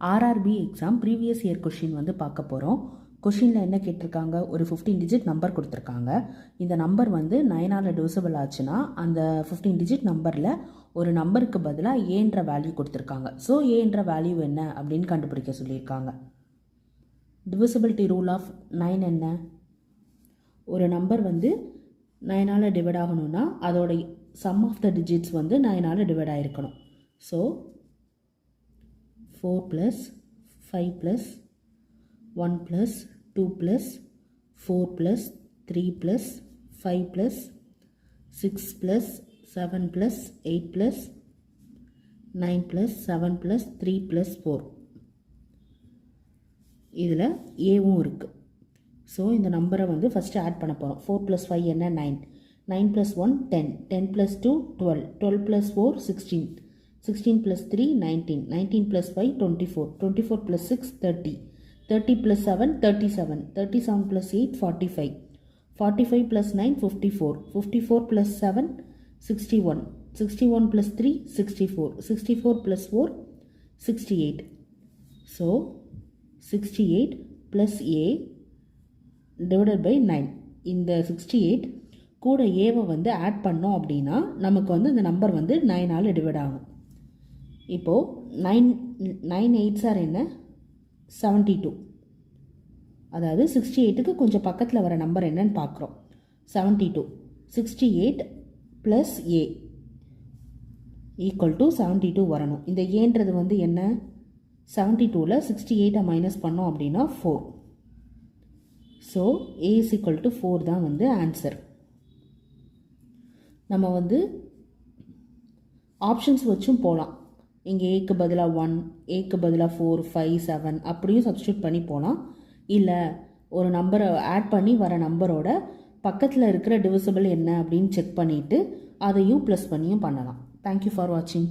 RRB exam previous year question வந்து பார்க்க போகிறோம். கொஷினில் என்ன கேட்டிருக்காங்க, ஒரு 15 டிஜிட் நம்பர் கொடுத்துருக்காங்க. இந்த நம்பர் வந்து 9ஆல் டிவிசிபிள் ஆச்சுன்னா அந்த 15 டிஜிட் நம்பரில் ஒரு நம்பருக்கு பதிலாக ஏன்ற வேல்யூ கொடுத்துருக்காங்க. ஸோ ஏன்ற வேல்யூ என்ன அப்படின்னு கண்டுபிடிக்க சொல்லியிருக்காங்க. டிவிசிபிலிட்டி ரூல் ஆஃப் 9 என்ன? ஒரு நம்பர் வந்து 9ஆல் டிவைட் ஆகணும்னா அதோட சம் ஆஃப் த டிஜிட்ஸ் வந்து 9ஆல் டிவைட் ஆகிருக்கணும். So 4 plus 5 plus 1 plus 2 plus 4 plus 3 plus 5 plus 6 plus 7 plus 8 plus 9 plus 7 plus 3 plus 4. இதில் ஏவும் இருக்குது. ஸோ இந்த நம்பரை வந்து ஃபஸ்ட்டு ஆட் பண்ண போகிறோம். 4 plus 5 என்ன? 9. 9 plus 1 10. 10 plus 2 12. 12 plus 4 16. 16 plus 3 19. 19 plus 5 24. 24 plus 6 30. 30 plus 7 37. 37 plus 8 45. 45 plus 9 54. 54 plus 7 61. 61 plus 3 64. 64 plus 4 68. So 68 plus a divided by 9. இந்த 68 கூட ஏவை வந்து ஆட் பண்ணோம் அப்படின்னா நமக்கு வந்து இந்த நம்பர் வந்து 9ஆல் டிவைட் ஆகும். இப்போது 9 8s ஆர் என்ன? 72. அதாவது 68க்கு கொஞ்சம் பக்கத்தில் வர நம்பர் என்னன்னு பார்க்குறோம். 72. 68 ப்ளஸ் ஏ ஈக்குவல் டு 72 வரணும். இந்த ஏன்றது வந்து என்ன? 72ல் 68 மைனஸ் பண்ணோம் அப்படின்னா 4. So A is equal to 4 தான் வந்து ஆன்சர். நம்ம வந்து ஆப்ஷன்ஸ் வச்சும் போகலாம். இங்கே ஏக்கு பதிலாக 1, ஏக்கு பதிலாக 4 5 7 அப்படியும் சப்ஸ்டியூட் பண்ணி போகலாம். இல்லை ஒரு நம்பரை ஆட் பண்ணி வர நம்பரோட பக்கத்தில் இருக்கிற டிவிசிபிள் என்ன அப்படின்னு செக் பண்ணிவிட்டு அதையும் ப்ளஸ் பண்ணியும் பண்ணலாம். தேங்க்யூ ஃபார் வாட்சிங்.